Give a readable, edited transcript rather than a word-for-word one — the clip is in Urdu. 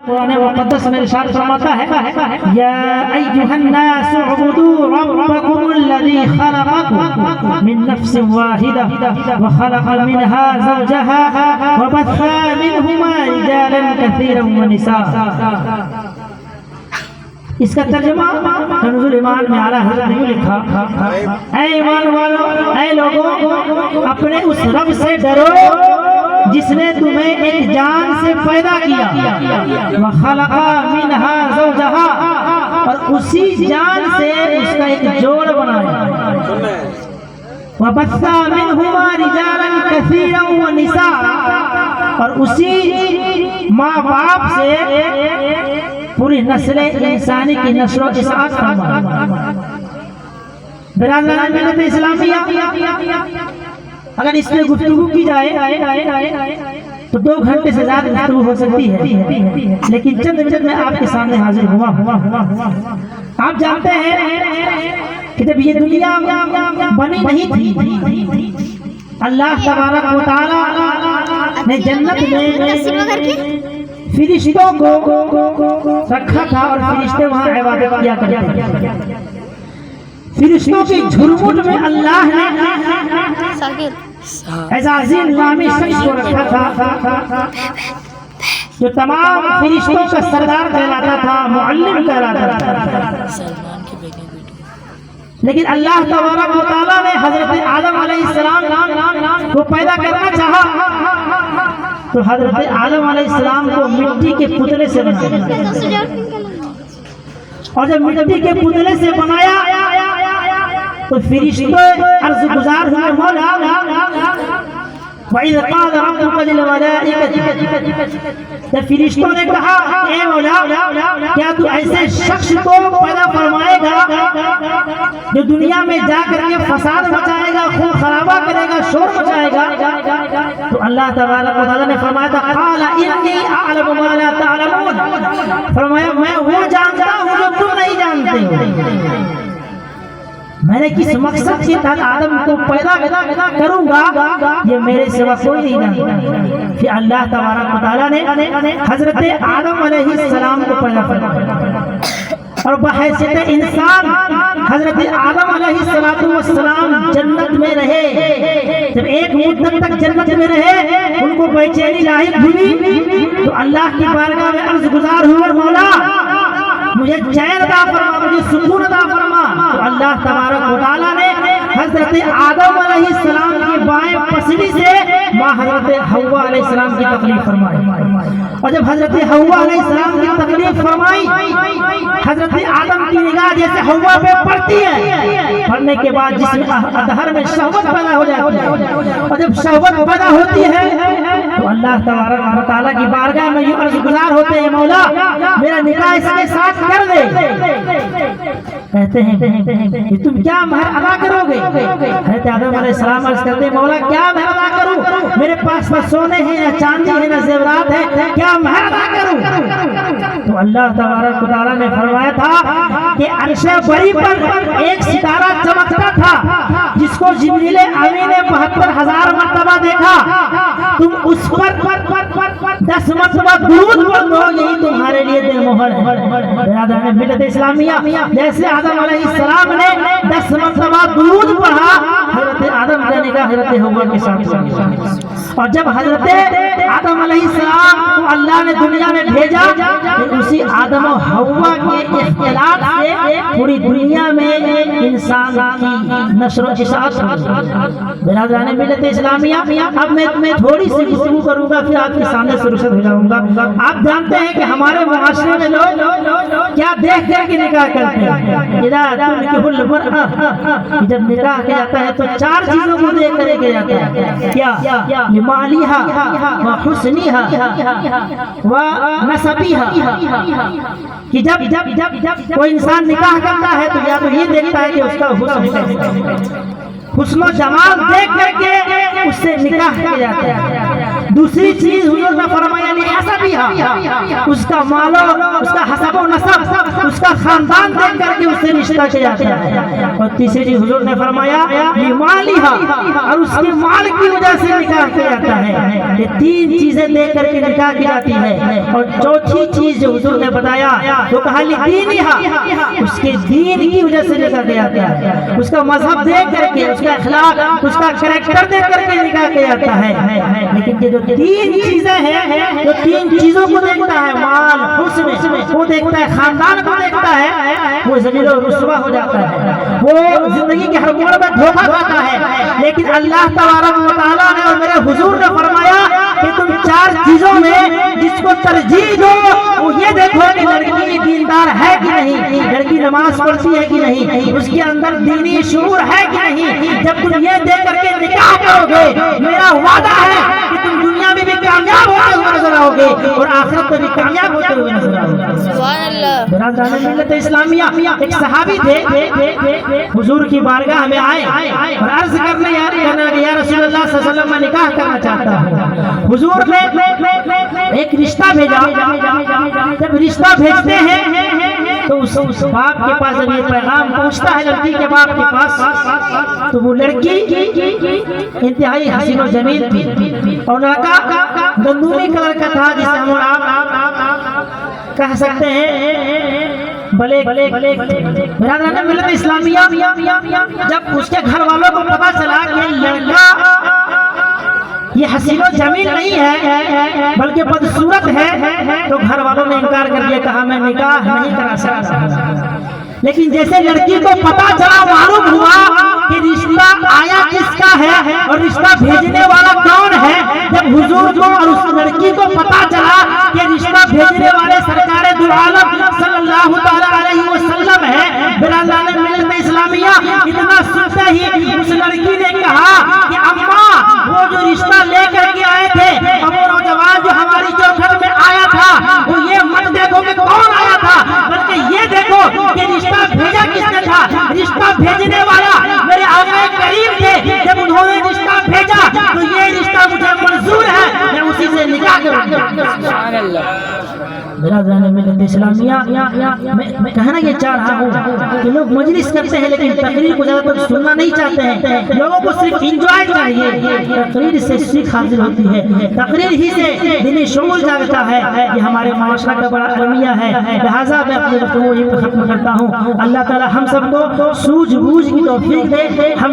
قرآن مقدس میں ارشاد فرماتا ہے یا ایھا الناس اعبدوا ربکم الذی خلقکم من نفس واحدہ وخلق منها زوجها وبث منہما رجالا کثیرا ونساء۔ اس کا ترجمہ کنز الایمان میں اعلیٰ حضرت نے لکھا، اے ایمان والو، اے لوگوں، اپنے اس رب سے ڈرو جس نے تمہیں ایک جان سے پیدا کیا، وَخَلَقَ مِنْهَا زَوْجَهَا، اور اسی جان سے اس کا ایک جوڑ بنایا، وَبَثَّ مِنْهُمَا رِجَالًا كَثِيرًا وَنِسَاءً، اور اسی ماں باپ سے پوری نسل انسانی کی نشر و اشاعت فرمایا۔ برادران ملت اسلامیہ، اگر اس میں گفتگو کی جائے تو 2 گھنٹے سے زیادہ گفتگو ہو سکتی ہے، لیکن چند منٹ میں آپ کے سامنے حاضر ہوا۔ آپ جانتے ہیں کہ جب یہ دنیا بنی نہیں تھی، اللہ تبارک و تعالی نے جنت میں فرشتوں کو رکھا تھا اور فرشتے وہاں عبادت کیا کرتے تھے۔ فرشتوں کی جھرمٹ میں اللہ نے عزازیل نامی شخص کو رکھا تھا جو تمام فرشتوں کا سردار کہلاتا تھا، معلم کہلاتا تھا۔ لیکن اللہ تبارک و تعالیٰ نے حضرت آدم علیہ السلام کو پیدا کرنا چاہا تو حضرت آدم علیہ السلام کو مٹی کے پتلے سے بنایا، اور جب مٹی کے پتلے سے بنایا تو فرشتے عرض گزار ہوئے، مولا وَإِذْ قَالَ رَبُّكَ لِلْمَلَائِكَةِ، جب فرشتوں نے کہا اے مولا کیا تو ایسے شخص کو پیدا فرمائے گا جو دنیا میں جا کر کے فساد مچائے گا، خون خرابہ کرے گا، شور مچائے گا؟ تو اللہ تبارک و تعالیٰ نے فرمایا تھا قَالَ إِنِّي أَعْلَمُ مَا لَا تَعْلَمُونَ، فرمایا میں وہ جانتا ہوں جو تم نہیں جانتے ہو۔ میں نے کس مقصد کے تحت آدم کو پیدا کروں گا یہ میرے سوا کوئی نہیں جانتا۔ کہ اللہ تبارک و تعالیٰ نے حضرت آدم علیہ السلام کو پیدا فرمایا، اور بحیثیت انسان حضرت آدم علیہ السلام جنت میں رہے۔ جب ایک مدت تک جنت میں رہے، ان کو بے چینی لاحق ہوئی تو اللہ کی بارگاہ میں عرض گزار ہوئے، مولا مجھے چین عطا فرما، مجھے سکون عطا فرما۔ تو اللہ تبارک و تعالیٰ نے حضرت آدم علیہ السلام کی بائیں پسلی سے ماں حضرت حوا علیہ السلام کی تکلیف فرمائی، اور جب حضرت حوا علیہ السلام کی تکلیف فرمائی، حضرت آدم کی نگاہ جیسے حوا پہ پڑتی ہے، پڑنے کے بعد جسم اطہر میں شہوت پیدا ہو جاتی ہے، اور جب شہوت پیدا ہوتی ہے تو اللہ تبارک و تعالیٰ کی بارگاہ میں یہ عرض گزار ہوتے ہیں، مولا میرا نکاح اس کے ساتھ کر دے۔ کہتے ہیں کہ تم کیا مہر ادا کرو گے؟ حضرت آدم علیہ السلام عرض کرتے ہیں، مولا کیا مہر ادا کروں؟ میرے پاس نہ سونے ہیں نہ چاندی ہے نہ زیورات ہے، کیا مہر ادا کروں؟ تو اللہ تبارک و تعالیٰ نے فرمایا تھا کہ عرش بری پر ایک ستارہ چمکتا تھا جس کو جبریل امین نے 72,000 مرتبہ دیکھا، تم اس پر 10 مرتبہ درود پڑھو، یہی تمہارے لیے دل مہر ہے۔ برادران ملت اسلامیہ، جیسے آدم علیہ السلام نے 10 مرتبہ درود پڑھا، حضرت آدم کا نکاح حضرت حوا کے ساتھ ہوا، اور جب حضرت آدم علیہ السلام کو اللہ نے دنیا میں بھیجا کہ اسی آدم و حوا کے اختلاط سے پوری دنیا میں انسان کی نشر و اشاعت ہوئی۔ برادران ملت اسلامیہ، اب میں تھوڑی سی گفتگو کروں گا، پھر آپ کے سامنے سے رخصت ہو جاؤں گا۔ آپ جانتے ہیں کہ ہمارے معاشرے میں لوگ کیا دیکھ کر کے نکاح کرتے ہیں؟ اذا تنكح المرأة، جب نکاح کیا جاتا ہے تو 4 چیزوں کو دیکھ کر کیا جاتا ہے، کیا؟ لمالها وحسنها ونسبها، کہ جب کوئی انسان نکاح کرتا ہے تو یا تو یہ دیکھتا ہے کہ اس کا حسن و جمال دیکھ کر کے اس سے نکاح کیا جاتا ہے، دوسری چیز حضور نے فرمایا لحسبها، اس کا مال اس کا حسب و نسب، اس کا خاندان دیکھ کر کے اس سے رشتہ کیا جاتا ہے۔ اور تیسری چیز حضور نے فرمایا لمالها، اور اس کے مال کی وجہ سے نکاح کیا جاتا ہے۔ یہ تین چیزیں دیکھ کر کے نکاح کی جاتی ہے۔ اور چوتھی چیز جو حضور نے بتایا وہ کہا لدینها، اس کے دین کی وجہ سے نکاح کیا جاتا ہے، اس کا مذہب دیکھ کر کے، اس کا اخلاق، اس کا کریکٹر دیکھ کر کے نکاح کیا جاتا ہے۔ لیکن یہ جو تین چیزیں ہیں، جو تین چیزوں کو دیکھتا ہے، مال، حسن وہ دیکھتا ہے، خاندان کو دیکھتا ہے، وہ ذلیل و رسوا ہو جاتا ہے، وہ زندگی کے ہر موڑ میں دھوکہ کھاتا ہے۔ لیکن اللہ تبارک و تعالیٰ نے اور میرے حضور نے فرمایا کہ تم چار چیزوں میں جس کو ترجیح دو وہ یہ دیکھو کہ لڑکی دیندار ہے کہ نہیں، لڑکی نماز پڑھتی ہے کہ نہیں، اس کے اندر دینی شعور ہے کہ نہیں۔ جب تم یہ دیکھ کر کے نکاح کرو گے، میرا وعدہ ہے کہ تم دنیا میں بھی کامیاب ہوتے ہوئے نظر آؤ گے اور آخرت میں بھی کامیاب ہوتے ہوئے نظر آؤ گے۔ سبحان اللہ۔ برادران ملت اسلامیہ، ایک صحابی تھے، حضور کی بارگاہ میں آئے اور عرض کرنے یا رسول اللہ صلی اللہ علیہ وسلم میں نکاح کرنا چاہتا ہوں۔ حضور نے ایک رشتہ بھیجا۔ جب رشتہ بھیجتے ہیں تو اس باپ کے پاس جب یہ پیغام پہنچتا ہے لڑکی کے باپ کے پاس، تو وہ لڑکی انتہائی حسین و جمیل تھی اور لڑکا گندمی کلر کا تھا، جسے ہم آپ کہہ سکتے ہیں بلیک۔ برادران ملت اسلامیہ، جب اس کے گھر والوں کو پتا چلا کہ لڑکا یہ حسین و جمیل نہیں ہے بلکہ بدصورت ہے، تو گھر والوں نے انکار کر دیا، کہا میں نکاح نہیں کرا سکتا۔ لیکن جیسے لڑکی کو پتا چلا، معلوم ہوا کہ رشتہ آیا کس کا ہے اور رشتہ بھیجنے والا کون ہے، جب حضور کو اور اس لڑکی کو پتا چلا کہ رشتہ بھیجنے والے سرکار دو عالم صلی اللہ تعالی علیہ وسلم ہے، برادران ملت اسلامیہ، اتنا سنتے ہی اس لڑکی نے کہا کہ اماں وہ جو رشتہ لے کر کے آئے تھے، اب وہ نوجوان جو ہماری چوکھٹ میں آیا تھا، وہ یہ مت دیکھو کہ کون آیا تھا، بلکہ یہ دیکھو کہ رشتہ بھیجا کس نے تھا۔ رشتہ بھیجنے والا میرے آقا کریم تھے، جب انہوں نے رشتہ بھیجا تو یہ رشتہ مجھے منظور ہے، میں اسی سے نکاح کروں گا۔ سبحان اللہ۔ برادران ملت اسلامیہ، میں کہنا یہ چاہ رہا ہوں کہ لوگ مجلس کرتے ہیں لیکن تقریر کو زیادہ تر سننا نہیں چاہتے ہیں، لوگوں کو صرف انجوائے چاہیے۔ تقریر سے سیکھ حاصل ہوتی ہے، تقریر ہی سے دینی شعور جاگتا ہے، یہ ہمارے معاشرہ کا بڑا المیہ ہے۔ لہٰذا میں اپنے گفتگو یہیں پہ ختم کرتا ہوں۔ اللہ تعالی ہم سب کو سوجھ بوجھ کی توفیق دے، ہم